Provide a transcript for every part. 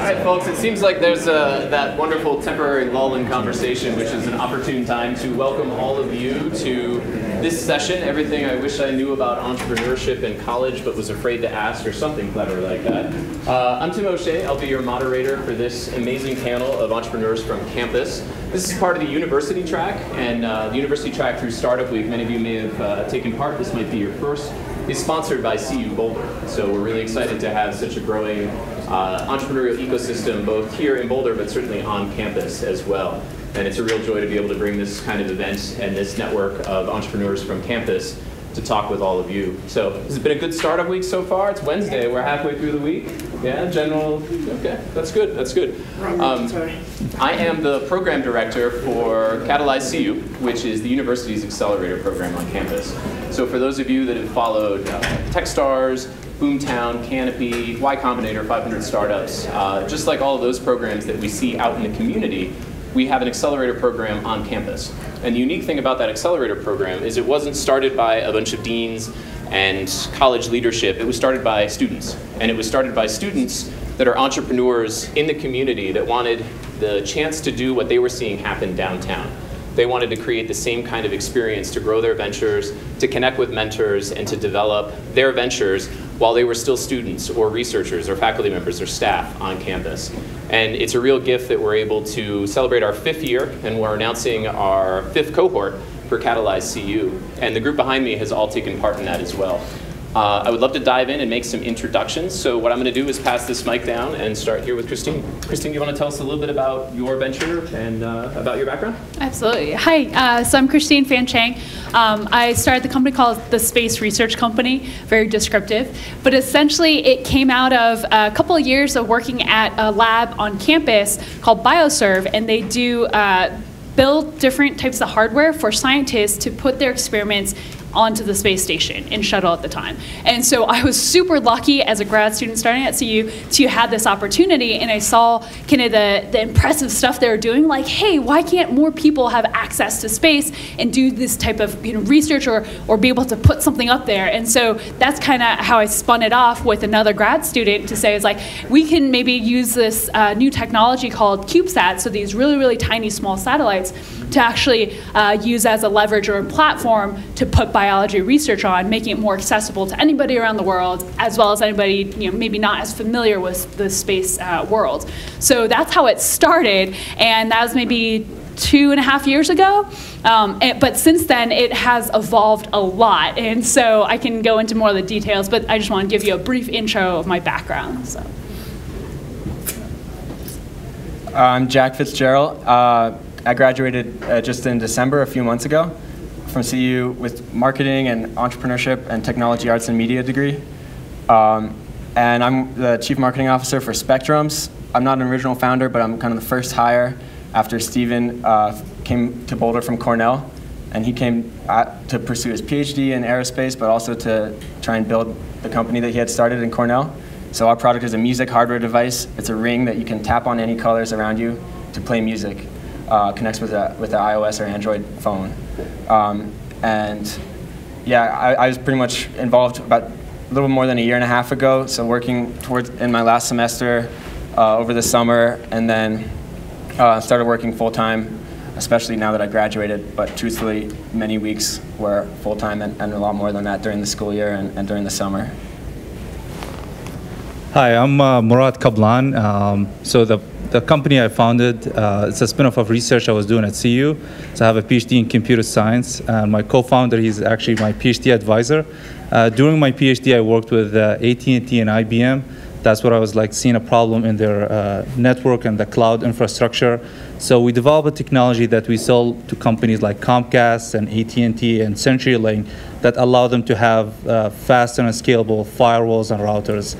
right, folks, it seems like there's that wonderful temporary lull in conversation, which is an opportune time to welcome all of you to this session, Everything I Wish I Knew About Entrepreneurship in College but Was Afraid to Ask, or something clever like that. I'm Tim O'Shea. I'll be your moderator for this amazing panel of entrepreneurs from campus. This is part of the university track, and the university track through Startup Week, many of you may have taken part. This might be your first. Is sponsored by CU Boulder. So we're really excited to have such a growing entrepreneurial ecosystem, both here in Boulder, but certainly on campus as well. And it's a real joy to be able to bring this kind of event and this network of entrepreneurs from campus to talk with all of you. So this has been a good startup week so far. It's Wednesday. We're halfway through the week. Yeah, general. Okay, that's good. That's good. I am the program director for Catalyze CU, which is the university's accelerator program on campus. So for those of you that have followed Techstars, Boomtown, Canopy, Y Combinator, 500 Startups, just like all of those programs that we see out in the community, we have an accelerator program on campus. And the unique thing about that accelerator program is it wasn't started by a bunch of deans and college leadership. It was started by students. And it was started by students that are entrepreneurs in the community that wanted the chance to do what they were seeing happen downtown. They wanted to create the same kind of experience to grow their ventures, to connect with mentors, and to develop their ventures while they were still students or researchers or faculty members or staff on campus. And it's a real gift that we're able to celebrate our 5th year, and we're announcing our 5th cohort for Catalyze CU. And the group behind me has all taken part in that as well. I would love to dive in and make some introductions. So what I'm going to do is pass this mic down and start here with Christine. Christine, do you want to tell us a little bit about your venture and about your background? Absolutely. Hi, so I'm Christine Fan Chang. I started the company called the Space Research Company, very descriptive. But essentially, it came out of a couple of years of working at a lab on campus called BioServe, and they do build different types of hardware for scientists to put their experiments onto the space station and shuttle at the time. And so I was super lucky as a grad student starting at CU to have this opportunity, and I saw kind of the impressive stuff they were doing, like, hey, why can't more people have access to space and do this type of research or be able to put something up there? And so that's kind of how I spun it off with another grad student to say, it's like, we can maybe use this new technology called CubeSat, so these really, really tiny small satellites, to actually use as a leverage or a platform to put biology research on, making it more accessible to anybody around the world, as well as anybody maybe not as familiar with the space world. So that's how it started, and that was maybe 2.5 years ago. But since then, it has evolved a lot, and so I can go into more of the details, but I just want to give you a brief intro of my background. So. I'm Jack Fitzgerald. I graduated just in December, a few months ago, from CU with marketing and entrepreneurship and technology arts and media degree. And I'm the chief marketing officer for Spectrums. I'm not an original founder, but I'm kind of the first hire after Steven came to Boulder from Cornell. And he came to pursue his PhD in aerospace, but also to try and build the company that he had started in Cornell. So our product is a music hardware device. It's a ring that you can tap on any colors around you to play music. Connects with the iOS or Android phone. And yeah, I was pretty much involved about a little more than 1.5 years ago, so working in my last semester over the summer, and then started working full-time, especially now that I graduated, but truthfully, many weeks were full-time and a lot more than that during the school year and during the summer. Hi, I'm Murad Kablan. So the company I founded, it's a spin-off of research I was doing at CU. So I have a PhD in computer science, and my co-founder, he's actually my PhD advisor. During my PhD, I worked with AT&T and IBM. That's where I was like seeing a problem in their network and the cloud infrastructure. So we developed a technology that we sell to companies like Comcast and AT&T and CenturyLink that allow them to have faster and scalable firewalls and routers.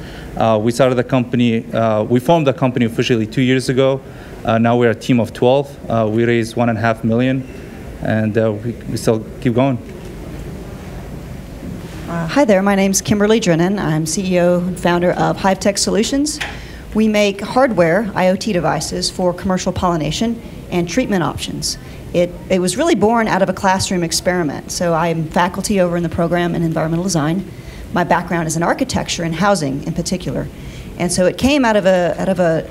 We started the company, we formed the company officially 2 years ago. Now we're a team of 12. We raised $1.5 million, and we still keep going. Hi there, my name's Kimberly Drennan. I'm CEO and founder of HiveTech Solutions. We make hardware, IoT devices, for commercial pollination and treatment options. It was really born out of a classroom experiment. So I'm faculty over in the program in environmental design. My background is in architecture and housing in particular. And so it came out of a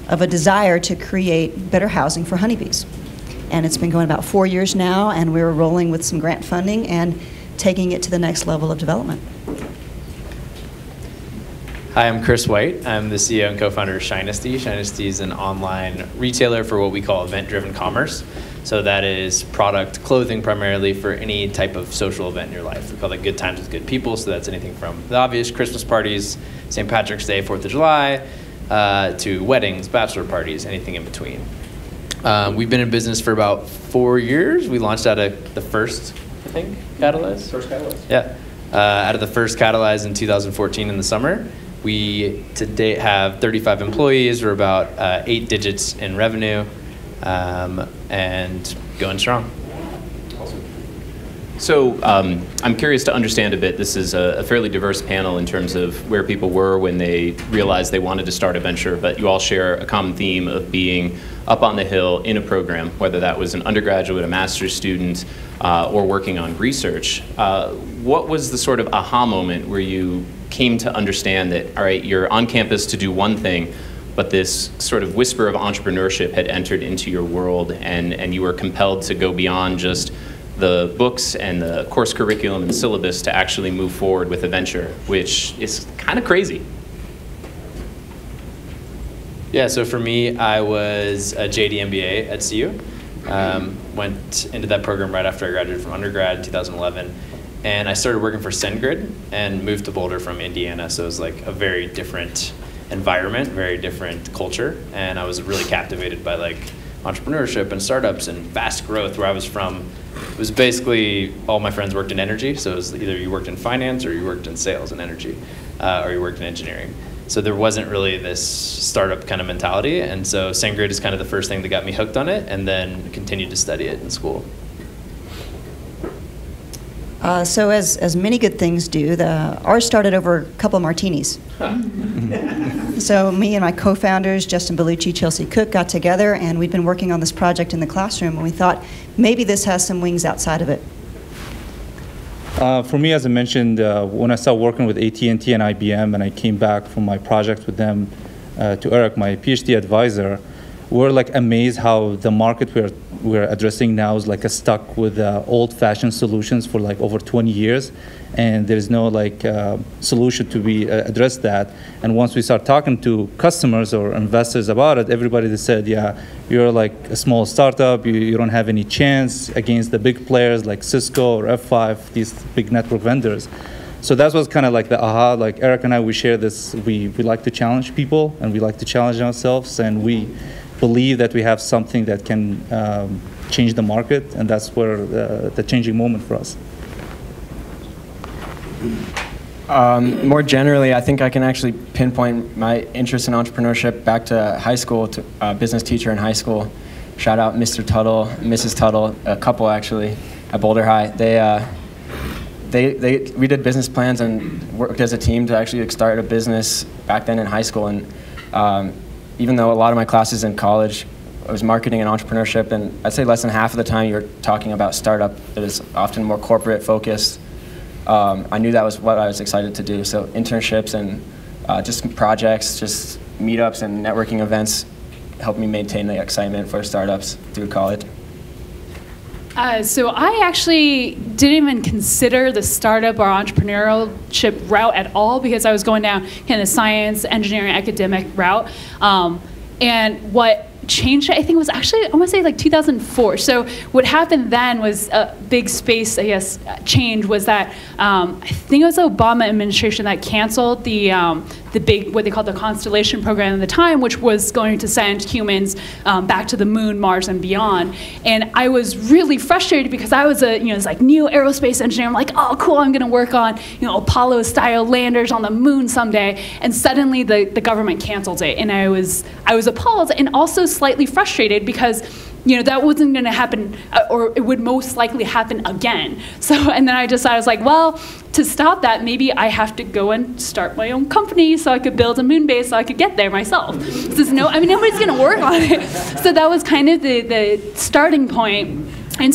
of a desire to create better housing for honeybees. And it's been going about 4 years now, and we're rolling with some grant funding and taking it to the next level of development. Hi, I'm Chris White. I'm the CEO and co-founder of Shinesty. Shinesty is an online retailer for what we call event-driven commerce. So that is product, clothing primarily for any type of social event in your life. We call it good times with good people. So that's anything from the obvious Christmas parties, St. Patrick's Day, 4th of July, to weddings, bachelor parties, anything in between. We've been in business for about 4 years. We launched out of the first, I think, Catalyze? First Catalyze. Yeah. Out of the first Catalyze in 2014 in the summer. We, to date, have 35 employees. We're about 8 digits in revenue, and going strong. So I'm curious to understand a bit. This is a fairly diverse panel in terms of where people were when they realized they wanted to start a venture, but you all share a common theme of being up on the hill in a program, whether that was an undergraduate, a master's student, or working on research. What was the sort of aha moment where you came to understand that, all right, you're on campus to do one thing, but this sort of whisper of entrepreneurship had entered into your world, and you were compelled to go beyond just the books and the course curriculum and syllabus to actually move forward with a venture, which is kind of crazy. Yeah, so for me, I was a JD MBA at CU. Went into that program right after I graduated from undergrad in 2011. And I started working for SendGrid and moved to Boulder from Indiana. So it was like a very different environment, very different culture. And I was really captivated by like entrepreneurship and startups and fast growth. Where I was from, it was basically all my friends worked in energy. So it was either you worked in finance or you worked in sales and energy, or you worked in engineering. So there wasn't really this startup kind of mentality. And so SendGrid is kind of the first thing that got me hooked on it, and then continued to study it in school. So as many good things do, ours started over a couple of martinis. So me and my co-founders, Justin Bellucci, Chelsea Cook, got together, and we'd been working on this project in the classroom, and we thought maybe this has some wings outside of it. For me, as I mentioned, when I started working with AT&T and IBM, and I came back from my project with them to Eric, my PhD advisor, we're like amazed how the market we're addressing now is like stuck with old-fashioned solutions for like over 20 years, and there's no like solution to be address that. And once we start talking to customers or investors about it, everybody said, yeah, you're like a small startup, you don't have any chance against the big players like Cisco or F5, these big network vendors. So that was kind of like the aha. Like Eric and I, we share this. We like to challenge people, and we like to challenge ourselves, and we believe that we have something that can change the market, and that's where the changing moment for us. More generally, I think I can actually pinpoint my interest in entrepreneurship back to high school, to a business teacher in high school. Shout out Mr. Tuttle, Mrs. Tuttle, a couple actually, at Boulder High. We did business plans and worked as a team to actually start a business back then in high school. And even though a lot of my classes in college was marketing and entrepreneurship, and I'd say less than half of the time you're talking about startup that is often more corporate focused, I knew that was what I was excited to do. So internships and just projects, just meetups and networking events helped me maintain the excitement for startups through college. So I actually didn't even consider the startup or entrepreneurship route at all, because I was going down kind of science, engineering, academic route. And what changed it, I think, was actually, I want to say like 2004. So what happened then was a big space, I guess, change was that I think it was the Obama administration that canceled the big, what they called the Constellation program at the time, which was going to send humans back to the moon, Mars, and beyond. And I was really frustrated because I was this like new aerospace engineer. I'm like, oh, cool, I'm going to work on, Apollo-style landers on the moon someday. And suddenly the government canceled it, and I was appalled and also slightly frustrated because that wasn't going to happen, or it would most likely happen again. So, and then I decided, I was like, well, to stop that, maybe I have to go and start my own company so I could build a moon base so I could get there myself. Nobody's going to work on it. So that was kind of the starting point. And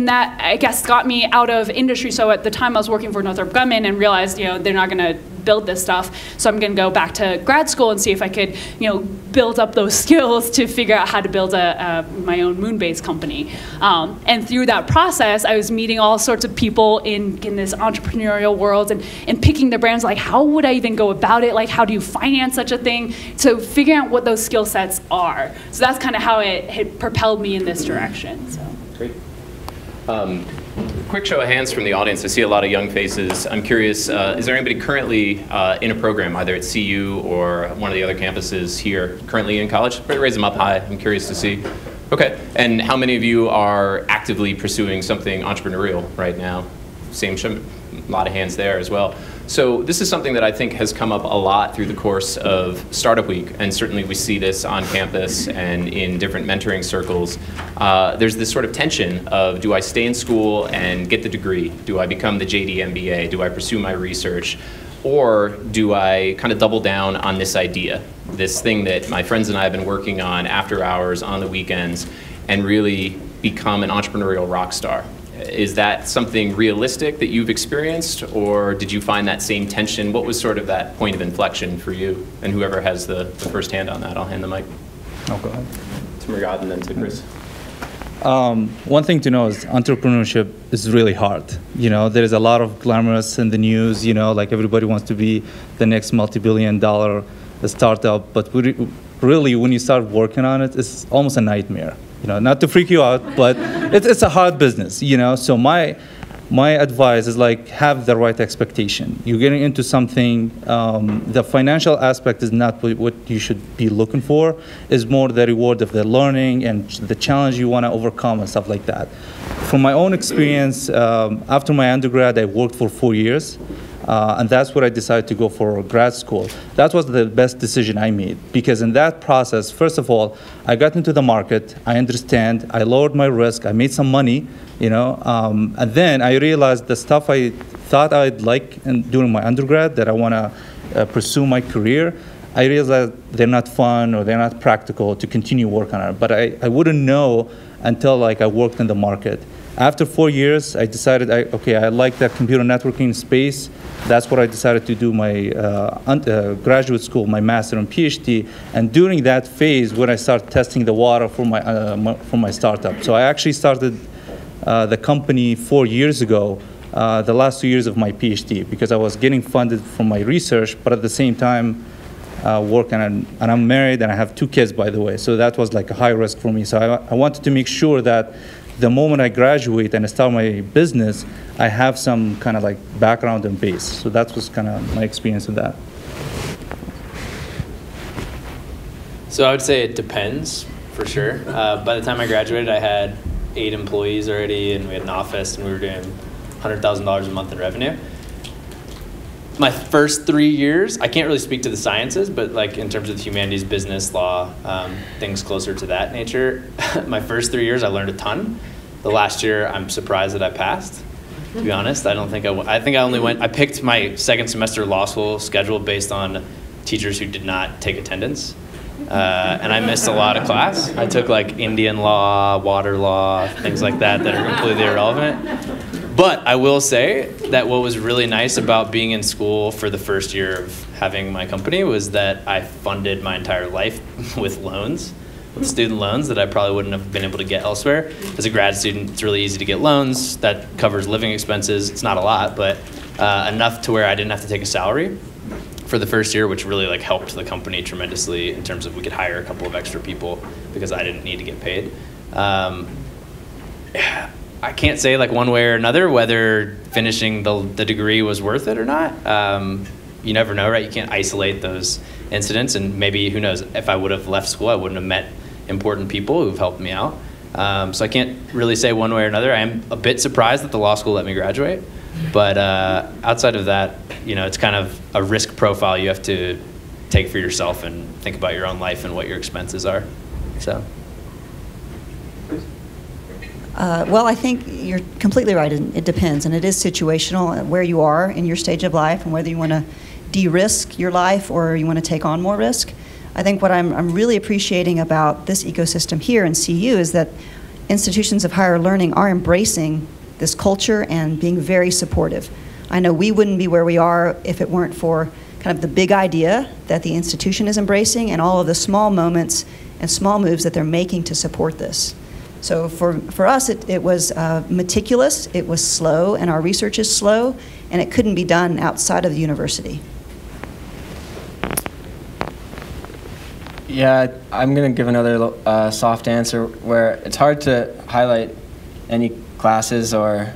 that, I guess, got me out of industry. So at the time I was working for Northrop Grumman and realized, they're not going to build this stuff. So I'm going to go back to grad school and see if I could, build up those skills to figure out how to build my own moon-based company. And through that process, I was meeting all sorts of people in this entrepreneurial world and picking the brands, like how would I even go about it? Like how do you finance such a thing? So figuring out what those skill sets are. So that's kind of how it propelled me in this direction. So. Great. Quick show of hands from the audience. I see a lot of young faces. I'm curious, is there anybody currently in a program, either at CU or one of the other campuses here, currently in college? Raise them up high. I'm curious to see. Okay. And how many of you are actively pursuing something entrepreneurial right now? Same, a lot of hands there as well. So this is something that I think has come up a lot through the course of Startup Week, and certainly we see this on campus and in different mentoring circles. There's this sort of tension of, do I stay in school and get the degree? Do I become the JD MBA? Do I pursue my research? Or do I kind of double down on this idea, this thing that my friends and I have been working on after hours, on the weekends, and really become an entrepreneurial rock star? Is that something realistic that you've experienced, or did you find that same tension? What was sort of that point of inflection for you? And whoever has the first hand on that, I'll hand the mic. Oh, go ahead. To Murad and then to Chris. One thing to know is entrepreneurship is really hard. There is a lot of glamorous in the news, like everybody wants to be the next multi-billion-dollar startup, but really when you start working on it, it's almost a nightmare. Not to freak you out, but it's a hard business, So my advice is like, have the right expectation. You're getting into something, the financial aspect is not what you should be looking for. It's more the reward of the learning and the challenge you want to overcome and stuff like that. From my own experience, after my undergrad, I worked for 4 years. And that's what I decided to go for grad school. That was the best decision I made, because in that process, first of all, I got into the market, I understand, I lowered my risk, I made some money, and then I realized the stuff I thought I'd like during my undergrad, that I want to pursue my career, I realized that they're not fun or they're not practical to continue work on it. But I wouldn't know until I worked in the market. After 4 years, I decided, I like that computer networking space. That's what I decided to do my graduate school, my master and PhD. And during that phase, when I started testing the water for my startup. So I actually started the company 4 years ago, the last 2 years of my PhD, because I was getting funded from my research, but at the same time working. And I'm married and I have 2 kids, by the way. So that was like a high risk for me. So I wanted to make sure that the moment I graduate and I start my business, I have some kind of background and base. So that was kind of my experience in that. So I would say it depends, for sure. By the time I graduated, I had 8 employees already, and we had an office, and we were doing $100,000 a month in revenue. My first 3 years, I can't really speak to the sciences, but in terms of the humanities, business, law, things closer to that nature, my first 3 years, I learned a ton. The last year, I'm surprised that I passed, to be honest. I think I picked my second semester law school schedule based on teachers who did not take attendance. And I missed a lot of class. I took Indian law, water law, things like that are completely irrelevant. But I will say that what was really nice about being in school for the first year of having my company was that I funded my entire life with loans, with student loans that I probably wouldn't have been able to get elsewhere. As a grad student, it's really easy to get loans. That covers living expenses. It's not a lot, but enough to where I didn't have to take a salary for the first year, which really helped the company tremendously in terms of we could hire a couple of extra people because I didn't need to get paid. I can't say one way or another whether finishing the degree was worth it or not. You never know, right? You can't isolate those incidents, and maybe, who knows, if I would have left school, I wouldn't have met important people who've helped me out. So I can't really say one way or another. I am a bit surprised that the law school let me graduate, but outside of that, it's kind of a risk profile you have to take for yourself and think about your own life and what your expenses are. So. Well, I think you're completely right. It depends, and it is situational where you are in your stage of life and whether you want to de-risk your life or you want to take on more risk. I think what I'm really appreciating about this ecosystem here in CU is that institutions of higher learning are embracing this culture and being very supportive. I know we wouldn't be where we are if it weren't for kind of the big idea that the institution is embracing and all of the small moments and small moves that they're making to support this. So for us, it was meticulous, it was slow, and our research is slow, and it couldn't be done outside of the university. Yeah, I'm going to give another soft answer where it's hard to highlight any classes or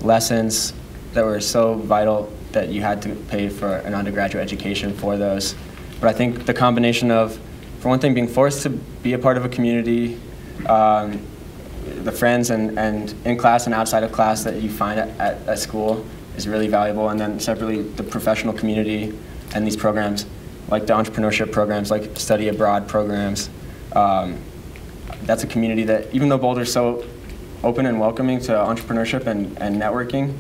lessons that were so vital that you had to pay for an undergraduate education for those. But I think the combination of, for one thing, being forced to be a part of a community, the friends and in class and outside of class that you find at school is really valuable. And then separately, the professional community and these programs, like the entrepreneurship programs, like study abroad programs. That's a community that, even though Boulder's so open and welcoming to entrepreneurship and networking,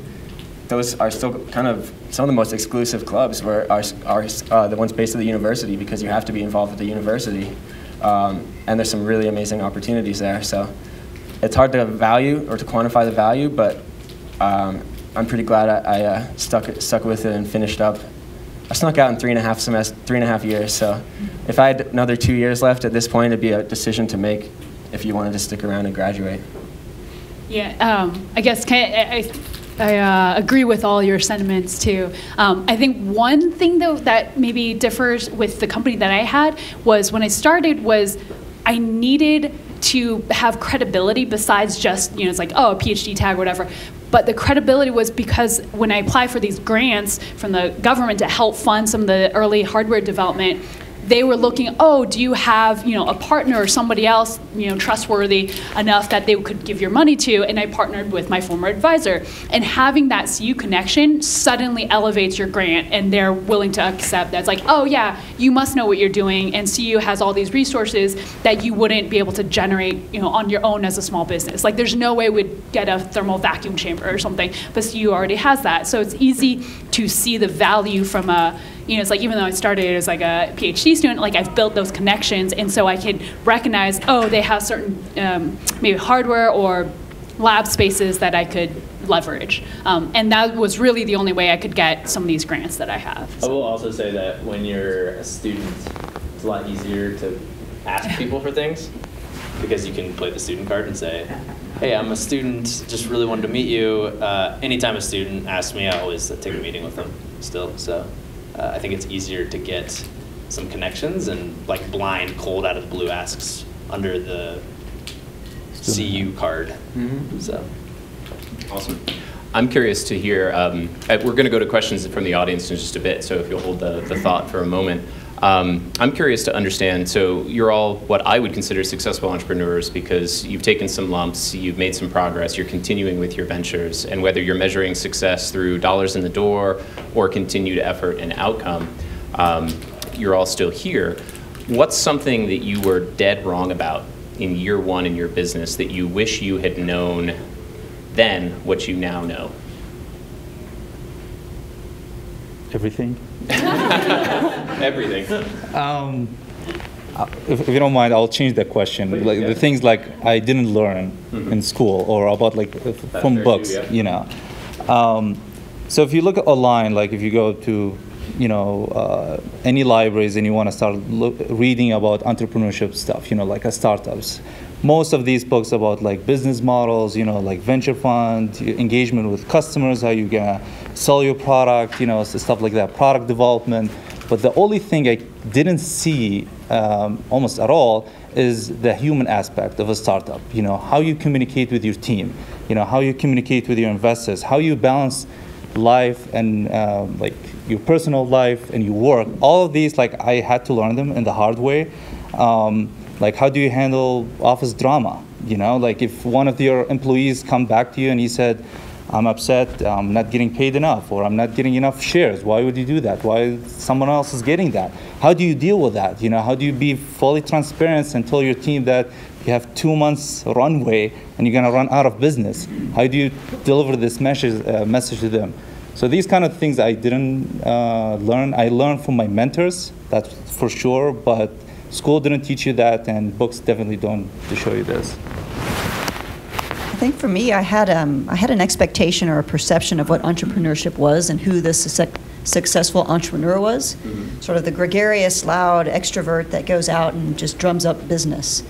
those are still kind of some of the most exclusive clubs are the ones based at the university, because you have to be involved with the university. And there's some really amazing opportunities there. So it's hard to value or to quantify the value, but I'm pretty glad I stuck with it and finished up. I snuck out in 3.5 years. So if I had another 2 years left at this point, it'd be a decision to make if you wanted to stick around and graduate. Yeah, I guess I agree with all your sentiments too. I think one thing though that maybe differs with the company that I had was when I started was I needed to have credibility besides just, it's like, oh, a PhD tag or whatever. But the credibility was because when I applied for these grants from the government to help fund some of the early hardware development, they were looking, oh, do you have, a partner or somebody else, trustworthy enough that they could give your money to? And I partnered with my former advisor. And having that CU connection suddenly elevates your grant, and they're willing to accept that. It's like, oh yeah, you must know what you're doing, and CU has all these resources that you wouldn't be able to generate, on your own as a small business. Like there's no way we'd get a thermal vacuum chamber or something, but CU already has that. So it's easy to see the value from a, it's like, even though I started as like a PhD student, like I've built those connections, and so I could recognize, oh, they have certain maybe hardware or lab spaces that I could leverage. And that was really the only way I could get some of these grants that I have. I will also say that when you're a student, it's a lot easier to ask people for things, because you can play the student card and say, hey, I'm a student, just really wanted to meet you. Anytime a student asks me, I always take a meeting with them still. So I think it's easier to get some connections and like blind, cold, out of the blue asks under the CU card. Mm-hmm. So awesome. I'm curious to hear, we're going to go to questions from the audience in just a bit, so if you'll hold the thought for a moment. I'm curious to understand, so you're all what I would consider successful entrepreneurs because you've taken some lumps, you've made some progress, you're continuing with your ventures, and whether you're measuring success through dollars in the door or continued effort and outcome, you're all still here. What's something that you were dead wrong about in year one in your business that you wish you had known then what you now know? Everything. Everything. If you don't mind, I'll change that question. Please, like yeah. the things like I didn't learn in school or about like from books, too, yeah. So if you look online, like if you go to any libraries and you want to start reading about entrepreneurship stuff, like startups, most of these books about like business models, like venture fund, engagement with customers, how you gonna sell your product, stuff like that, product development. But the only thing I didn't see almost at all is the human aspect of a startup. How you communicate with your team, how you communicate with your investors, how you balance life and like your personal life and your work. All of these, like I had to learn them in the hard way. Like how do you handle office drama? Like if one of your employees come back to you and he said, I'm upset, I'm not getting paid enough, or I'm not getting enough shares. Why would you do that? Why someone else is getting that? How do you deal with that? How do you be fully transparent and tell your team that you have 2 months runway and you're gonna run out of business? How do you deliver this message to them? So these kind of things I didn't learn. I learned from my mentors, that's for sure, but school didn't teach you that, and books definitely don't to show you this. I think for me, I had an expectation or a perception of what entrepreneurship was and who the successful entrepreneur was. Sort of the gregarious, loud extrovert that goes out and just drums up business.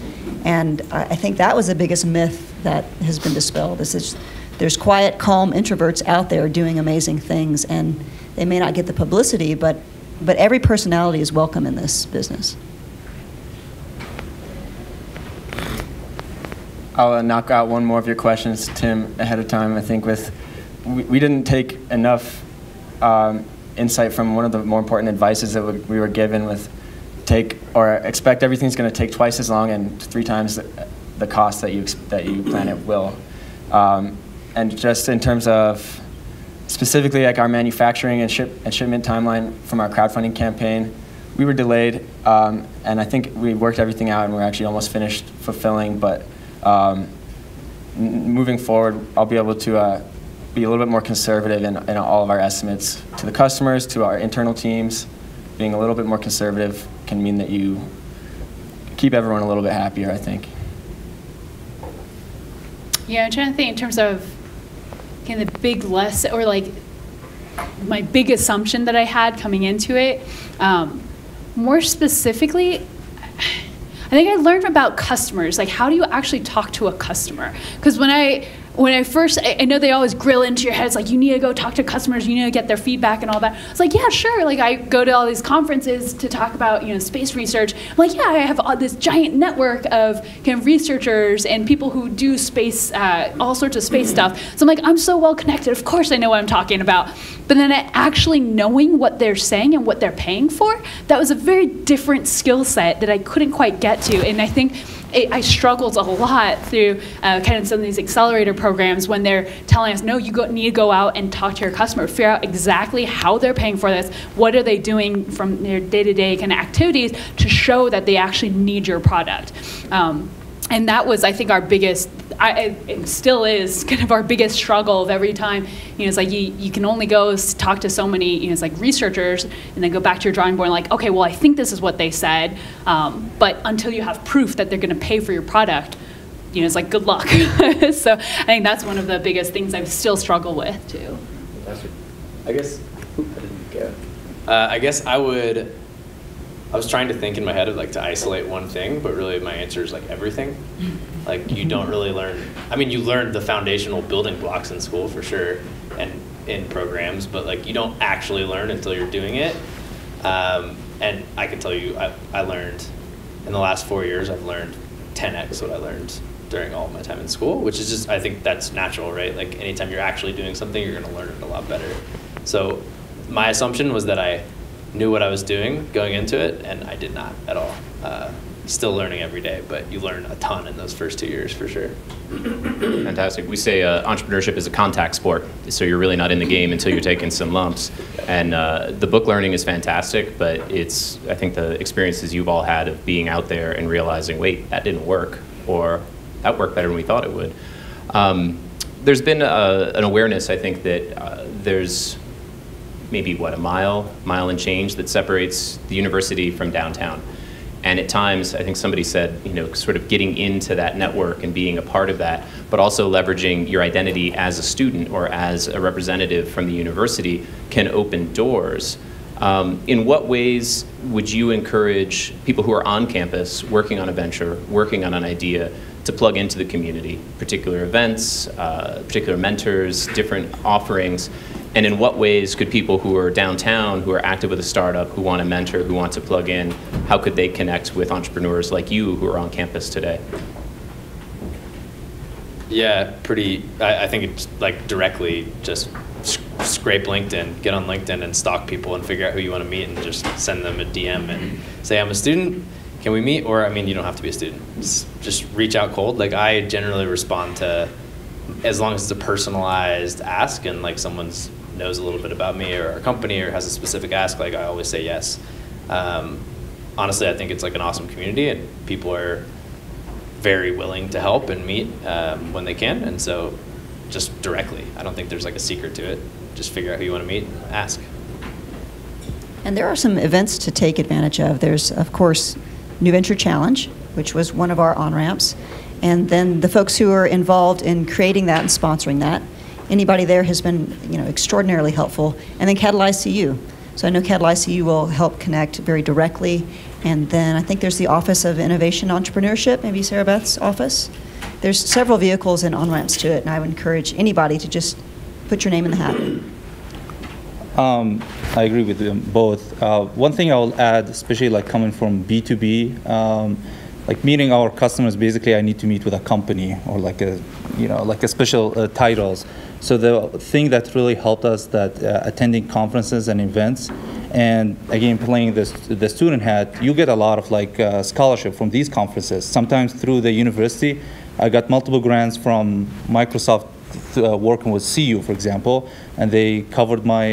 And I think that was the biggest myth that has been dispelled. There's quiet, calm introverts out there doing amazing things, and they may not get the publicity, but every personality is welcome in this business. I'll knock out one more of your questions, Tim, ahead of time. I think we didn't take enough insight from one of the more important advices that we were given with expect everything's going to take twice as long and 3 times the cost that you plan it will. And just in terms of specifically like our manufacturing and shipment timeline from our crowdfunding campaign, we were delayed, and I think we worked everything out and we're actually almost finished fulfilling, but moving forward, I'll be able to be a little bit more conservative in all of our estimates to the customers, to our internal teams. Being a little bit more conservative can mean that you keep everyone a little bit happier, I think. Yeah, I'm trying to think in terms of kind of the big lesson, or like my big assumption that I had coming into it. More specifically, I think I learned about customers. Like, how do you actually talk to a customer? Because when I first, I know they always grill into your head. It's like, you need to go talk to customers, you need to get their feedback and all that. It's like, yeah, sure. Like, I go to all these conferences to talk about, space research. I'm like, yeah, I have this giant network of kind of researchers and people who do space, all sorts of space stuff. So I'm like, I'm so well connected. Of course I know what I'm talking about. But then actually knowing what they're saying and what they're paying for, that was a very different skill set that I couldn't quite get to. And I think I struggled a lot through kind of some of these accelerator programs when they're telling us, no, you need to go out and talk to your customer, figure out exactly how they're paying for this, what are they doing from their day-to-day kind of activities to show that they actually need your product. And that was, I think, our biggest, it still is kind of our biggest struggle of every time. It's like you can only go talk to so many, it's like researchers, and then go back to your drawing board and like, okay, well, I think this is what they said, but until you have proof that they're going to pay for your product, it's like, good luck. So I think that's one of the biggest things I still struggle with, too. I guess, I was trying to think in my head of like to isolate one thing, but really my answer is like everything. Like you don't really learn, you learn the foundational building blocks in school for sure and in programs, but like you don't actually learn until you're doing it. And I can tell you, I learned in the last 4 years, I've learned 10x what I learned during all of my time in school, which is just, I think that's natural, right? Like anytime you're actually doing something, you're gonna learn it a lot better. So my assumption was that I knew what I was doing going into it, and I did not at all. Still learning every day, but you learn a ton in those first 2 years for sure. Fantastic. We say entrepreneurship is a contact sport, so you're really not in the game until you're taking some lumps. And the book learning is fantastic, but I think the experiences you've all had of being out there and realizing, wait, that didn't work, or that worked better than we thought it would. There's been an awareness, I think, that there's maybe, a mile and change that separates the university from downtown. And at times, I think somebody said, sort of getting into that network and being a part of that, but also leveraging your identity as a student or as a representative from the university can open doors. In what ways would you encourage people who are on campus, working on a venture, working on an idea, to plug into the community, particular events, particular mentors, different offerings? And in what ways could people who are downtown, who are active with a startup, who want to mentor, who want to plug in, how could they connect with entrepreneurs like you who are on campus today? Yeah, I think it's like directly just scrape LinkedIn, get on LinkedIn and stalk people and figure out who you want to meet and just send them a DM and say, I'm a student, can we meet? Or, you don't have to be a student. Just reach out cold. Like I generally respond to, as long as it's a personalized ask and like someone's knows a little bit about me or our company or has a specific ask, like I always say yes. Honestly, I think it's like an awesome community and people are very willing to help and meet when they can. And so just directly, I don't think there's like a secret to it. Just figure out who you want to meet, ask. And there are some events to take advantage of. There's, of course, New Venture Challenge, which was one of our on-ramps. And then the folks who are involved in creating that and sponsoring that, anybody there has been extraordinarily helpful. And then Catalyze CU. So I know Catalyze CU will help connect very directly. And then I think there's the Office of Innovation Entrepreneurship, maybe Sarah Beth's office. There's several vehicles and on-ramps to it, and I would encourage anybody to just put your name in the hat. I agree with them both. One thing I will add, especially like coming from B2B, like meeting our customers, basically I need to meet with a company or like a special titles. So the thing that really helped us that attending conferences and events, and again playing the student hat, you get a lot of like scholarship from these conferences. Sometimes through the university, I got multiple grants from Microsoft working with CU, for example, and they covered my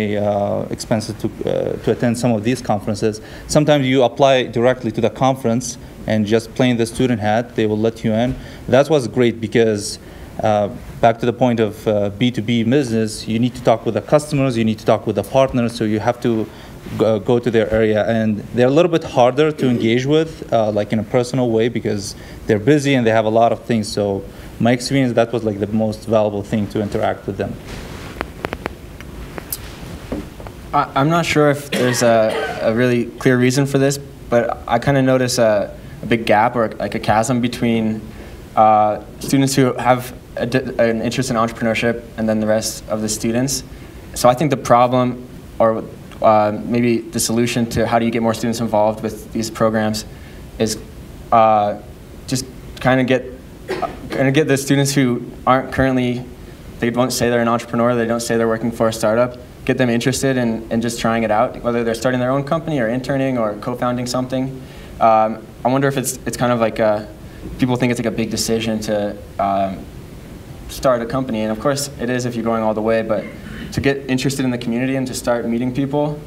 expenses to attend some of these conferences. Sometimes you apply directly to the conference and just playing the student hat, they will let you in. That was great because back to the point of B2B business, you need to talk with the customers, you need to talk with the partners, so you have to go to their area, and they're a little bit harder to engage with, like in a personal way, because they're busy and they have a lot of things. So my experience, that was like the most valuable thing to interact with them. I'm not sure if there's a really clear reason for this, but I kind of notice a big gap or like a chasm between students who have an interest in entrepreneurship and then the rest of the students. So I think the problem, or maybe the solution to how do you get more students involved with these programs, is just kind of get the students who aren't currently, they don't say they're an entrepreneur, they don't say they're working for a startup, get them interested in just trying it out, whether they're starting their own company or interning or co-founding something. I wonder if it's kind of like people think it's like a big decision to start a company, and of course it is if you're going all the way, but to get interested in the community and to start meeting people,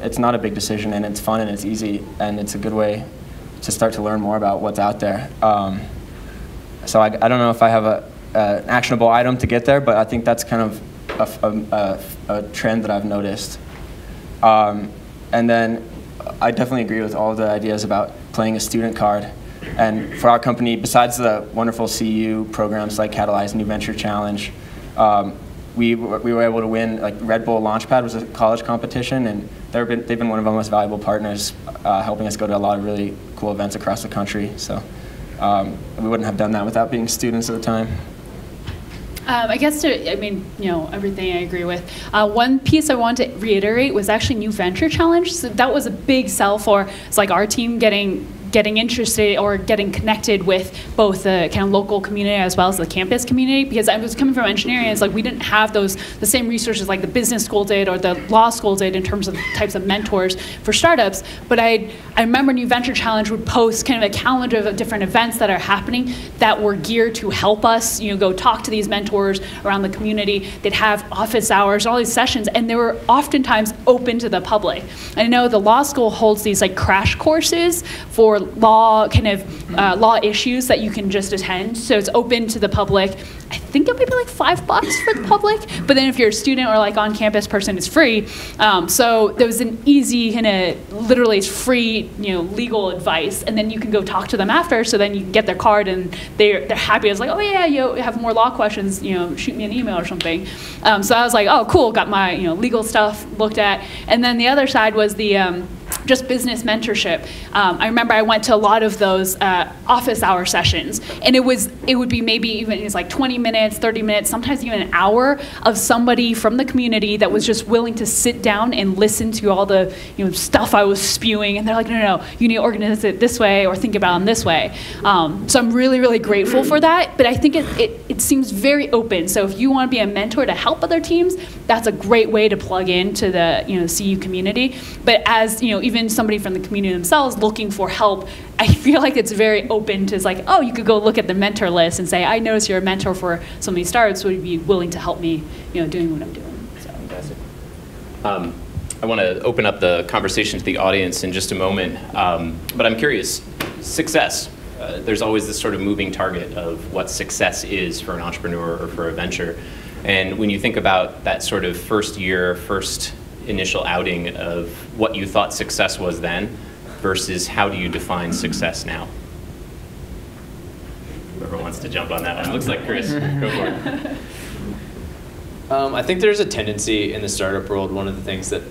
it's not a big decision, and it's fun and it's easy, and it's a good way to start to learn more about what's out there. So I don't know if I have an actionable item to get there, but I think that's kind of a trend that I've noticed. And then I definitely agree with all the ideas about playing a student card. And for our company, besides the wonderful CU programs like Catalyze New Venture Challenge, we were able to win, like Red Bull Launchpad was a college competition, and they've been one of our most valuable partners, helping us go to a lot of really cool events across the country. So we wouldn't have done that without being students at the time. I guess everything I agree with. One piece I want to reiterate was actually New Venture Challenge. So that was a big sell for, it's like our team getting interested or getting connected with both the kind of local community as well as the campus community, because I was coming from engineering, it's like we didn't have the same resources like the business school did or the law school did in terms of types of mentors for startups. But I remember New Venture Challenge would post kind of a calendar of different events that are happening that were geared to help us, go talk to these mentors around the community. They'd have office hours, all these sessions, and they were oftentimes open to the public. I know the law school holds these like crash courses for law law issues that you can just attend, so it's open to the public. I think it might be like $5 for the public, but then if you're a student or like on campus person, it's free. So there was an easy kind of literally free legal advice, and then you can go talk to them after, so then you can get their card and they're happy. It's like, oh yeah, you have more law questions, shoot me an email or something. So I was like, oh cool, got my legal stuff looked at. And then the other side was the just business mentorship. I remember I went to a lot of those office hour sessions, and it would be maybe even, it's like 20 minutes, 30 minutes, sometimes even an hour of somebody from the community that was just willing to sit down and listen to all the stuff I was spewing, and they're like, no, you need to organize it this way or think about it in this way. So I'm really, really grateful for that, but I think it seems very open. So if you want to be a mentor to help other teams, that's a great way to plug into the CU community. But as even somebody from the community themselves looking for help, I feel like it's very open to, it's like, oh, you could go look at the mentor list and say, I notice you're a mentor for so many startups, would you be willing to help me doing what I'm doing? So. Fantastic. I want to open up the conversation to the audience in just a moment, but I'm curious, success. There's always this sort of moving target of what success is for an entrepreneur or for a venture. And when you think about that sort of first initial outing of what you thought success was then versus how do you define success now? Whoever wants to jump on that one. Looks like Chris. Go for it. I think there's a tendency in the startup world, one of the things that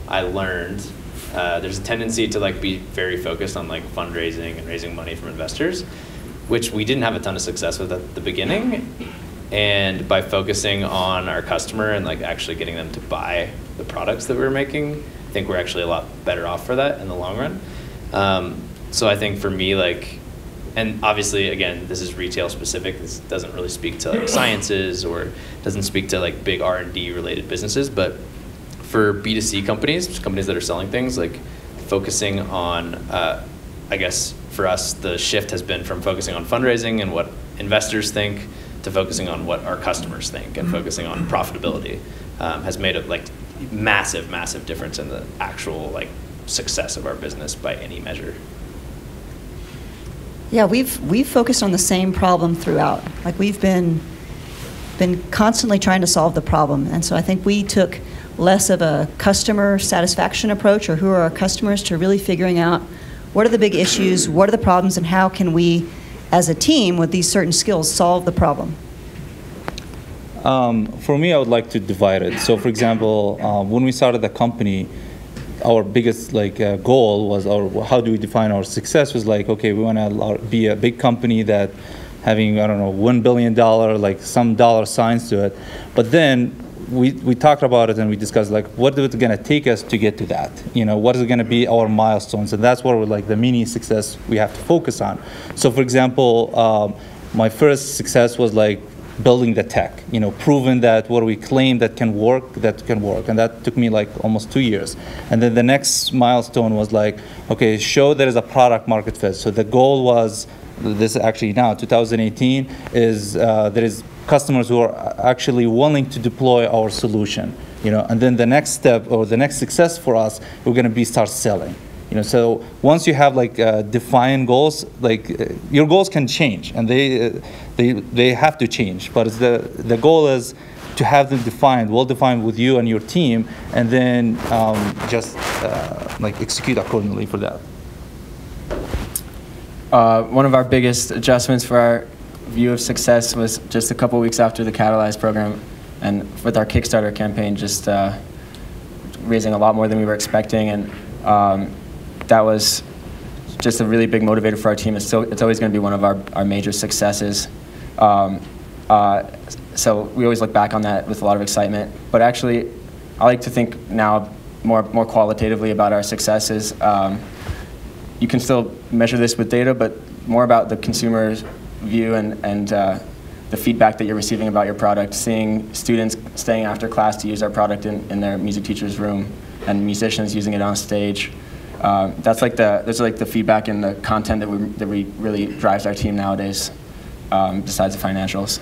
I learned, there's a tendency to like be very focused on like fundraising and raising money from investors, which we didn't have a ton of success with at the beginning. And by focusing on our customer and like actually getting them to buy the products that we're making, I think we're actually a lot better off for that in the long run. So I think for me, like, and obviously, again, this is retail specific. This doesn't really speak to like sciences or doesn't speak to like big R&D related businesses. But for B2C companies that are selling things, like focusing on, I guess for us, the shift has been from focusing on fundraising and what investors think to focusing on what our customers think and focusing on profitability has made a like massive, massive difference in the actual like success of our business by any measure. Yeah, we've focused on the same problem throughout. Like we've been constantly trying to solve the problem, and so I think we took less of a customer satisfaction approach, or who are our customers, to really figuring out what are the big issues, what are the problems, and how can we, as a team with these certain skills, solve the problem. For me, I would like to divide it. So, for example, when we started the company, our biggest goal was, or how do we define our success, was like, okay, we want to be a big company that having, I don't know, $1 billion, like some dollar signs to it. But then we talked about it and we discussed like, what is it going to take us to get to that? You know, what is going to be our milestones? And that's where we're like the mini success we have to focus on. So, for example, my first success was like building the tech, you know, proving that what we claim that can work. And that took me like almost 2 years. And then the next milestone was like, okay, show there is a product market fit. So the goal was, this actually now, 2018, is there is customers who are actually willing to deploy our solution, you know. And then the next step, or the next success for us, we're going to be start selling. You know, so once you have like defined goals, like your goals can change, and they have to change. But it's the goal is to have them defined, well defined with you and your team, and then just like execute accordingly for that. One of our biggest adjustments for our view of success was just a couple weeks after the Catalyze program, and with our Kickstarter campaign, just raising a lot more than we were expecting, and that was just a really big motivator for our team. It's always going to be one of our major successes. So we always look back on that with a lot of excitement. But actually, I like to think now more qualitatively about our successes. You can still measure this with data, but more about the consumer's view and the feedback that you're receiving about your product, seeing students staying after class to use our product in their music teacher's room, and musicians using it on stage. Those are like the feedback and the content that we really drives our team nowadays, besides the financials.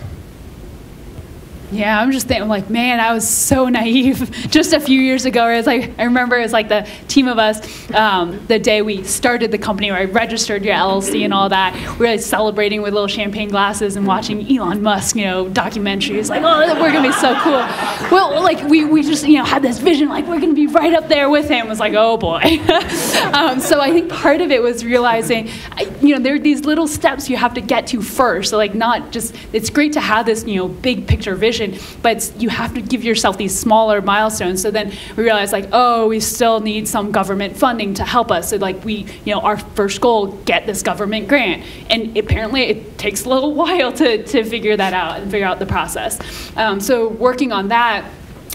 Yeah, I'm just thinking, like, man, I was so naive just a few years ago. It was like, I remember it was like the team of us, the day we started the company, where I registered your LLC and all that. We were like celebrating with little champagne glasses and watching Elon Musk, documentaries. Like, oh, we're gonna be so cool. Well, like we just had this vision, like we're gonna be right up there with him. It was like, oh boy. So I think part of it was realizing, there are these little steps you have to get to first. So like, not just, it's great to have this big picture vision, but you have to give yourself these smaller milestones. So then we realized, like, oh, we still need some government funding to help us. So like our first goal, get this government grant. And apparently it takes a little while to figure that out and figure out the process. So working on that,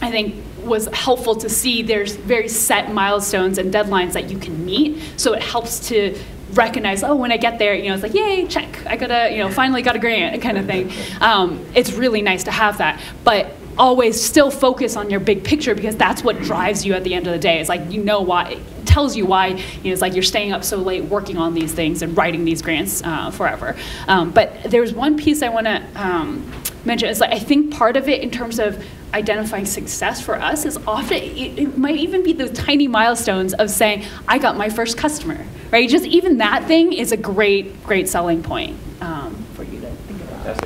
I think, was helpful to see there's very set milestones and deadlines that you can meet. So it helps to recognize, oh, when I get there, it's like, yay, check, I got finally got a grant, kind of thing. It's really nice to have that, but always still focus on your big picture, because that's what drives you at the end of the day. It's like, why, it tells you why, it's like you're staying up so late working on these things and writing these grants forever. But there's one piece I want to mention. Is like, I think part of it in terms of identifying success for us is often, it might even be those tiny milestones of saying, I got my first customer, right? Just even that thing is a great selling point for you to think about.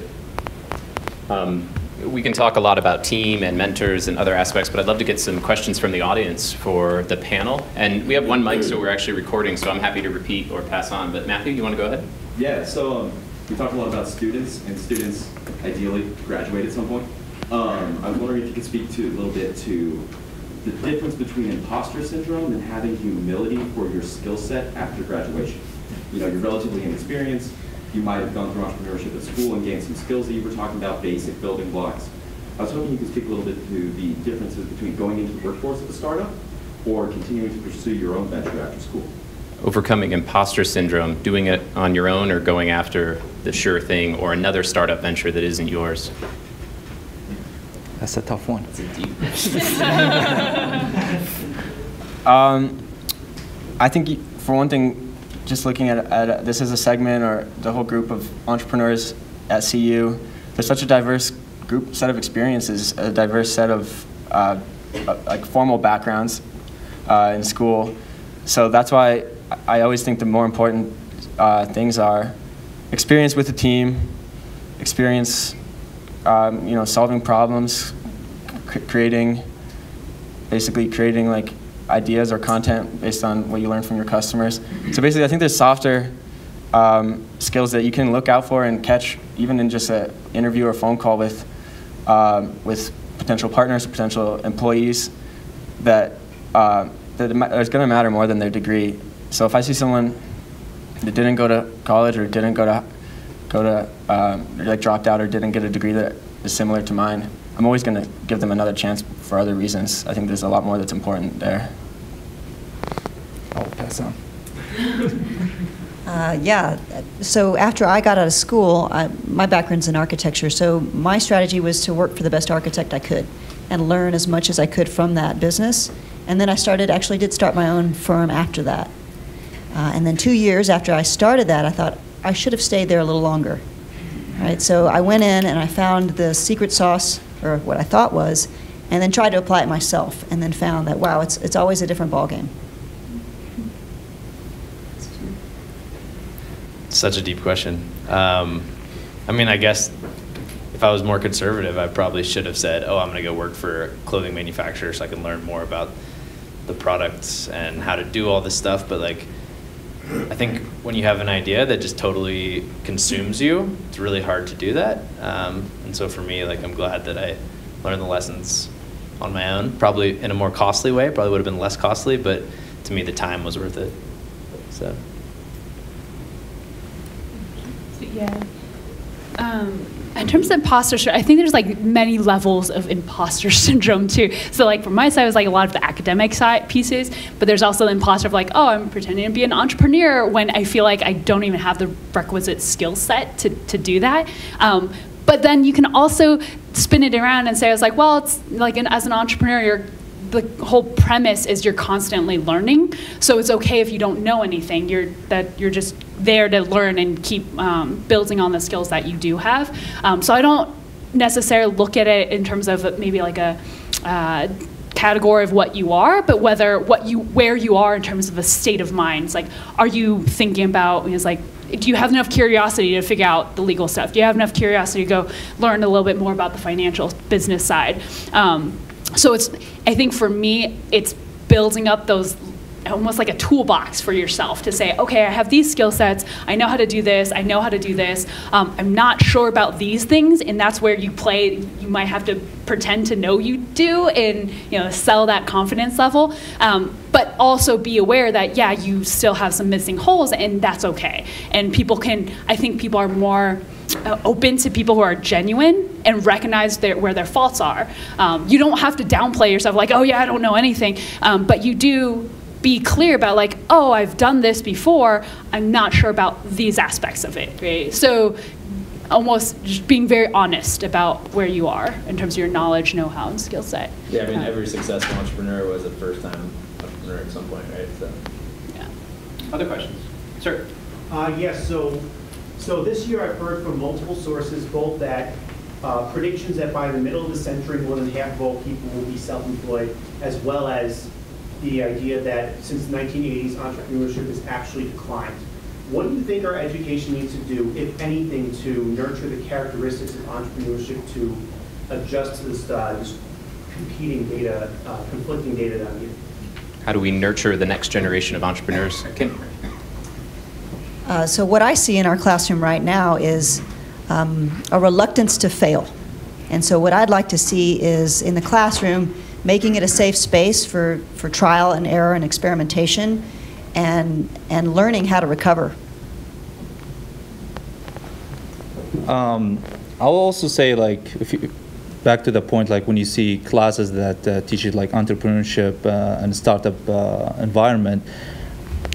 Fantastic. We can talk a lot about team and mentors and other aspects, but I'd love to get some questions from the audience for the panel. And we have one mic, so we're actually recording, so I'm happy to repeat or pass on. But Matthew, you want to go ahead? Yeah, so we talked a lot about students, and students ideally graduate at some point. I was wondering if you could speak to a little bit to the difference between imposter syndrome and having humility for your skill set after graduation. You know, you're relatively inexperienced. You might have gone through entrepreneurship at school and gained some skills that you were talking about, basic building blocks. I was hoping you could speak a little bit to the differences between going into the workforce of a startup or continuing to pursue your own venture after school. Overcoming imposter syndrome, doing it on your own or going after the sure thing or another startup venture that isn't yours. That's a tough one. That's a deep. I think, for one thing, just looking at this as a segment or the whole group of entrepreneurs at CU, there's such a diverse set of experiences, a diverse set of like formal backgrounds in school. So that's why I always think the more important things are experience with a team, experience solving problems, basically creating like ideas or content based on what you learn from your customers. So basically, I think there's softer skills that you can look out for and catch even in just an interview or phone call with potential partners, potential employees, that is going to matter more than their degree. So if I see someone that didn't go to college or didn't like dropped out or didn't get a degree that is similar to mine, I'm always going to give them another chance for other reasons. I think there's a lot more that's important there. I'll pass on. Yeah, so after I got out of school, my background's in architecture, so my strategy was to work for the best architect I could and learn as much as I could from that business. And then I did start my own firm after that. And then 2 years after I started that, I thought I should have stayed there a little longer. Right, so I went in and I found the secret sauce, or what I thought was, and then tried to apply it myself, and then found that, wow, it's always a different ballgame. Such a deep question. I mean, I guess if I was more conservative, I probably should have said, oh, I'm going to go work for a clothing manufacturer so I can learn more about the products and how to do all this stuff. But like, I think when you have an idea that just totally consumes you, it's really hard to do that. And so for me, like, I'm glad that I learned the lessons on my own, probably in a more costly way, probably would have been less costly, but to me, the time was worth it. So. Yeah. In terms of imposter syndrome, I think there's like many levels of imposter syndrome too. So like from my side, it was like a lot of the academic side pieces, but there's also the imposter of like, oh, I'm pretending to be an entrepreneur when I feel like I don't even have the requisite skill set to do that. But then you can also spin it around and say, I was like, well, it's like as an entrepreneur, the whole premise is you're constantly learning, so it's okay if you don't know anything. You're just there to learn and keep building on the skills that you do have. So I don't necessarily look at it in terms of maybe like a category of what you are, but where you are in terms of a state of mind. It's like, are you thinking about? It's like, do you have enough curiosity to figure out the legal stuff? Do you have enough curiosity to go learn a little bit more about the financial business side? So I think for me, it's building up those, almost like a toolbox for yourself to say, okay, I have these skill sets, I know how to do this, I know how to do this, I'm not sure about these things, and that's where you play, you might have to pretend to know you do and sell that confidence level, but also be aware that, yeah, you still have some missing holes, and that's okay. And I think people are more open to people who are genuine and recognize where their faults are. You don't have to downplay yourself like, oh yeah, I don't know anything, but you do be clear about like, oh, I've done this before, I'm not sure about these aspects of it, right? So almost just being very honest about where you are in terms of your knowledge, know-how, and skill set. Yeah, I mean, every successful entrepreneur was a first-time entrepreneur at some point, right? So. Yeah. Other questions? Sir. Yes, so this year I've heard from multiple sources, both that predictions that by the middle of the century, more than half of all people will be self-employed, as well as the idea that since the 1980s, entrepreneurship has actually declined. What do you think our education needs to do, if anything, to nurture the characteristics of entrepreneurship to adjust to this competing data, conflicting data that we have? How do we nurture the next generation of entrepreneurs? Kim? So what I see in our classroom right now is a reluctance to fail. And so what I'd like to see is in the classroom, making it a safe space for trial and error and experimentation and learning how to recover. I'll also say, like, if you, back to the point, like when you see classes that teach you like entrepreneurship and startup environment,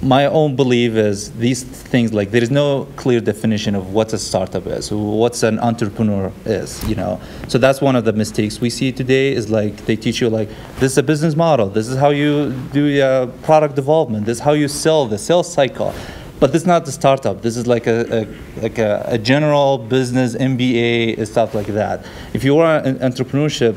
my own belief is these things, like there is no clear definition of what a startup is, what's an entrepreneur is, you know. So that's one of the mistakes we see today is like they teach you like this is a business model, this is how you do product development, this is how you sell, the sales cycle. But this is not the startup. This is like a general business MBA and stuff like that. If you are in entrepreneurship,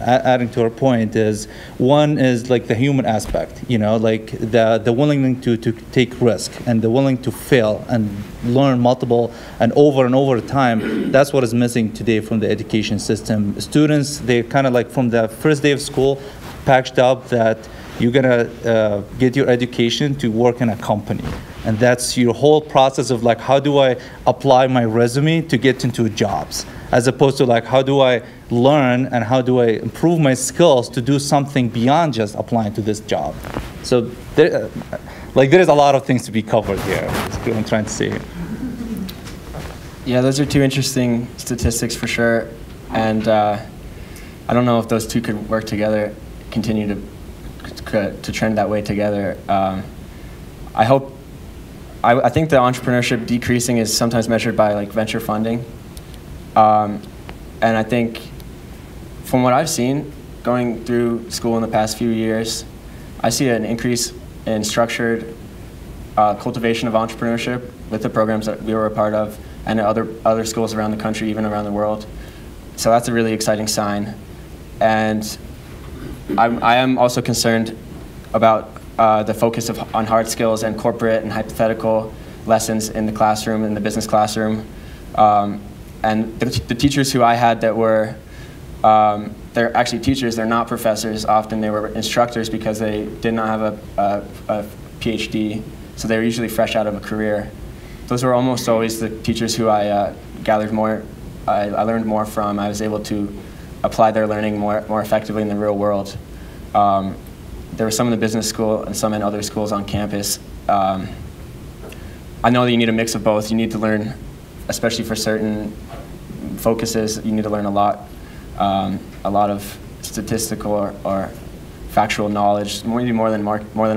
adding to our point is one is like the human aspect. You know, like the willingness to take risk and the willing to fail and learn multiple and over time. That's what is missing today from the education system. Students, they're kind of like from the first day of school, packaged up that you're gonna get your education to work in a company. And that's your whole process of like, how do I apply my resume to get into jobs? As opposed to like, how do I learn and how do I improve my skills to do something beyond just applying to this job? So there is a lot of things to be covered here. That's what I'm trying to say. Yeah, those are two interesting statistics for sure. And I don't know if those two could work together, continue to trend that way together. I think the entrepreneurship decreasing is sometimes measured by like venture funding. And I think from what I've seen going through school in the past few years, I see an increase in structured cultivation of entrepreneurship with the programs that we were a part of and other schools around the country, even around the world. So that's a really exciting sign. And I am also concerned about the focus on hard skills and corporate and hypothetical lessons in the classroom, in the business classroom. And the teachers who I had that were, they're actually teachers, they're not professors. Often they were instructors because they did not have a PhD, so they were usually fresh out of a career. Those were almost always the teachers who I gathered more, I learned more from. I was able to apply their learning more effectively in the real world. There were some in the business school and some in other schools on campus. I know that you need a mix of both. You need to learn, especially for certain focuses, you need to learn a lot of statistical or factual knowledge, maybe more than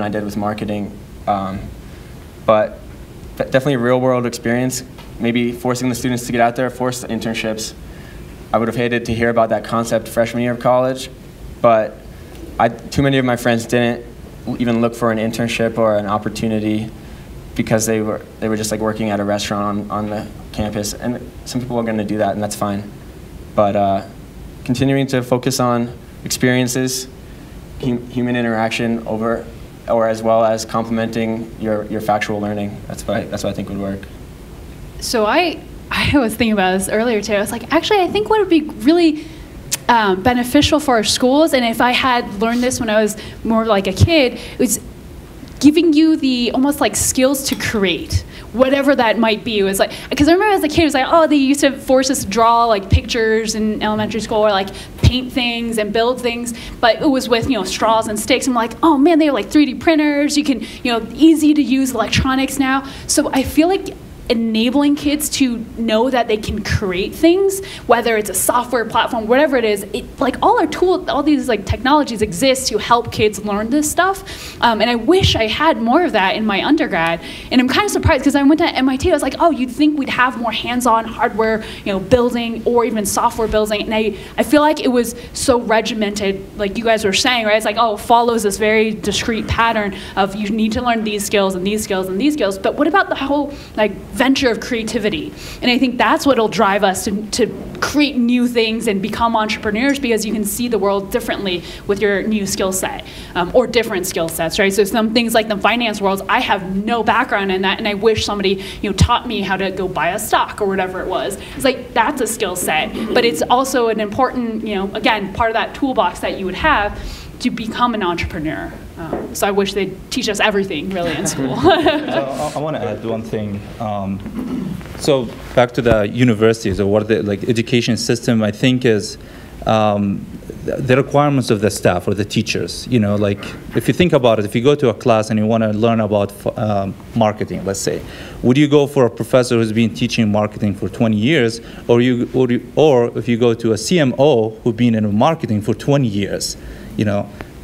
I did with marketing. But definitely a real world experience, maybe forcing the students to get out there, force internships. I would have hated to hear about that concept freshman year of college, but too many of my friends didn't even look for an internship or an opportunity because they were just like working at a restaurant on the campus. And some people are going to do that, and that's fine. But continuing to focus on experiences, human interaction or as well as complementing your factual learning. That's what I think would work. So I was thinking about this earlier today. I was like, actually, I think what would be really beneficial for our schools, and if I had learned this when I was more like a kid, it was giving you the almost like skills to create, whatever that might be. It was like, because I remember as a kid, it was like, oh, they used to force us to draw like pictures in elementary school or like paint things and build things, but it was with, straws and sticks. I'm like, oh man, they have like 3D printers. You can, easy to use electronics now. So I feel like enabling kids to know that they can create things, whether it's a software platform, whatever it is, like all our tools, all these like technologies exist to help kids learn this stuff. And I wish I had more of that in my undergrad. And I'm kind of surprised because I went to MIT, I was like, oh, you'd think we'd have more hands-on hardware, building or even software building. And I feel like it was so regimented, like you guys were saying, right? It's like, oh, it follows this very discrete pattern of you need to learn these skills and these skills and these skills. But what about the whole like venture of creativity? And I think that's what'll drive us to create new things and become entrepreneurs, because you can see the world differently with your new skill set or different skill sets, right? So some things like the finance world, I have no background in that, and I wish somebody taught me how to go buy a stock or whatever it was. It's like that's a skill set, but it's also an important, again, part of that toolbox that you would have to become an entrepreneur. So I wish they'd teach us everything really in school. So I want to add one thing. So back to the universities or what the education system, I think is the requirements of the staff or the teachers. If you think about it, if you go to a class and you want to learn about marketing, let's say, would you go for a professor who's been teaching marketing for 20 years, or if you go to a CMO who's been in marketing for 20 years,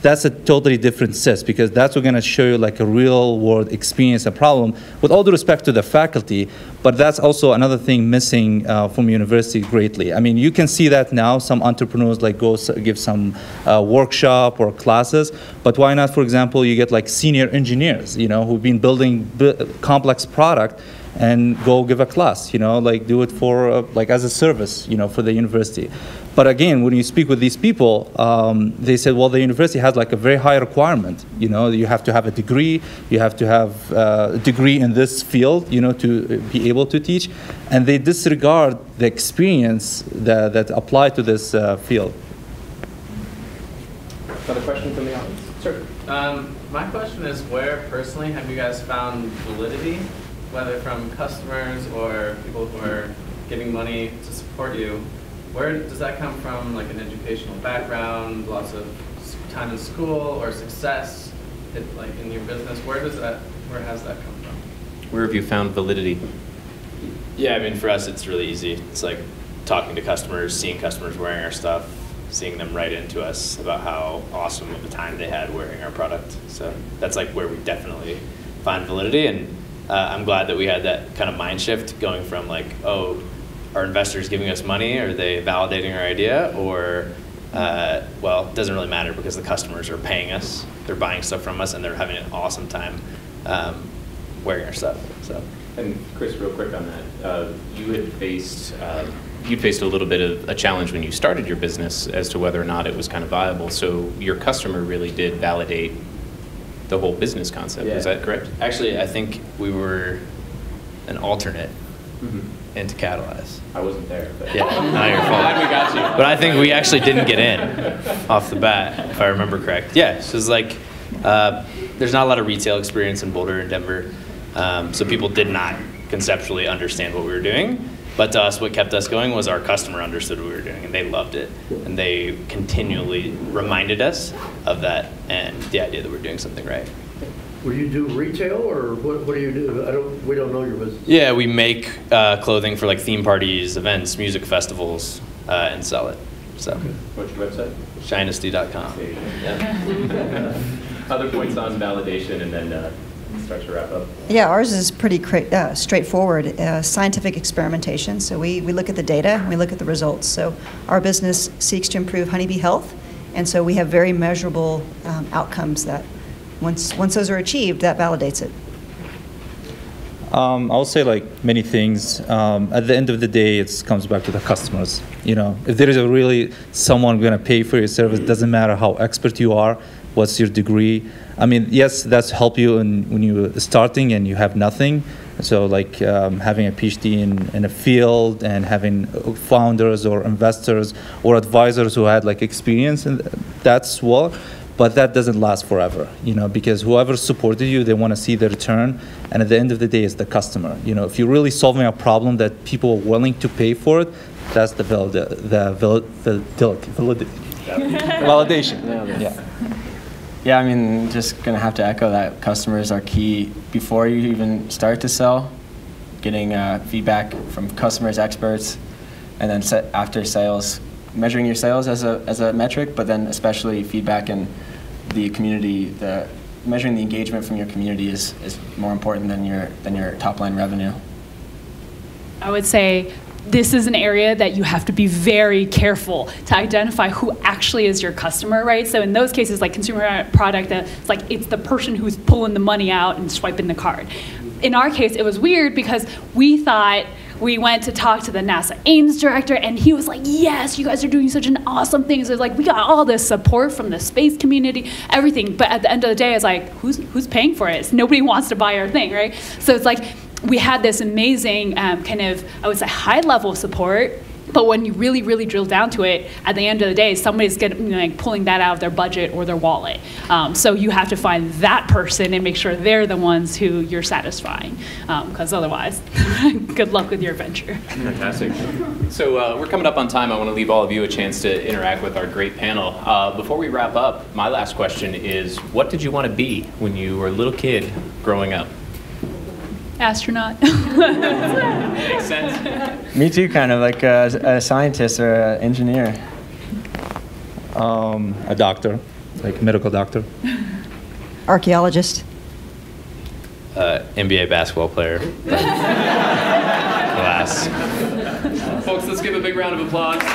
that's a totally different set, because that's what's going to show you a real world experience, a problem, with all due respect to the faculty. But that's also another thing missing from university greatly. I mean, you can see that now. Some entrepreneurs go give some workshop or classes, but why not, for example, you get senior engineers, who've been building complex product, and go give a class, do it for as a service, for the university. But again, when you speak with these people, they said, well, the university has a very high requirement. You have to have a degree, you have to have a degree in this field, to be able to teach, and they disregard the experience that apply to this field. Another question from the audience? Sure. My question is, where personally have you guys found validity, whether from customers or people who are giving money to support you? Where does that come from, an educational background, lots of time in school, or success, in your business? Where has that come from? Where have you found validity? Yeah, I mean, for us, it's really easy. It's talking to customers, seeing customers wearing our stuff, seeing them write into us about how awesome of a time they had wearing our product. So that's where we definitely find validity. And I'm glad that we had that kind of mind shift, going from oh, are investors giving us money? Are they validating our idea? Or, well, it doesn't really matter, because the customers are paying us, they're buying stuff from us, and they're having an awesome time wearing our stuff. So. And Chris, real quick on that, you'd faced a little bit of a challenge when you started your business as to whether or not it was kind of viable. So your customer really did validate the whole business concept. Yeah. Is that correct? Actually, I think we were an alternate into Catalyze. I wasn't there. But yeah, not your fault. Glad we got you. But I think we actually didn't get in off the bat, if I remember correct. Yeah, so it's there's not a lot of retail experience in Boulder and Denver, so people did not conceptually understand what we were doing. But to us, what kept us going was our customer understood what we were doing, and they loved it. And they continually reminded us of that and the idea that we're doing something right. Will you do retail, or what do you do? We don't know your business. Yeah, we make clothing for theme parties, events, music festivals, and sell it. So. Okay. What's your website? Shinesty.com. Yeah. Other points on validation, and then start to wrap up. Yeah, ours is pretty straightforward. Scientific experimentation. So we look at the data, we look at the results. So our business seeks to improve honeybee health, and so we have very measurable outcomes that once those are achieved, that validates it. I'll say many things. At the end of the day, it comes back to the customers. If there is really someone going to pay for your service, doesn't matter how expert you are, what's your degree. I mean, yes, that's help you when you're starting and you have nothing. So having a PhD in a field and having founders or investors or advisors who had experience, and that's well. But that doesn't last forever, because whoever supported you, they want to see the return. And at the end of the day, it's the customer. If you're really solving a problem that people are willing to pay for it, that's the validation. Yeah. Yeah, I mean, just going to have to echo that customers are key before you even start to sell. Getting feedback from customers, experts, and then after sales, measuring your sales as a metric, but then especially feedback in the community. Measuring the engagement from your community is more important than your top line revenue. I would say this is an area that you have to be very careful to identify who actually is your customer, right? So in those cases, consumer product, it's the person who's pulling the money out and swiping the card. In our case, it was weird because we thought we went to talk to the NASA Ames director, and he was like, yes, you guys are doing such an awesome thing. So it's we got all this support from the space community, everything. But at the end of the day, it's who's paying for it? Nobody wants to buy our thing, right? So it's we had this amazing kind of, I would say, high-level support, But when you really, really drill down to it, at the end of the day, somebody's getting, like, pulling that out of their budget or their wallet. So you have to find that person and make sure they're the ones who you're satisfying, because otherwise, good luck with your venture. Fantastic. So we're coming up on time. I want to leave all of you a chance to interact with our great panel. Before we wrap up, my last question is, what did you want to be when you were a little kid growing up? Astronaut. Makes sense. Me too, kind of like a scientist or an engineer. A doctor, like medical doctor. Archaeologist. NBA basketball player. Class. Folks, let's give a big round of applause to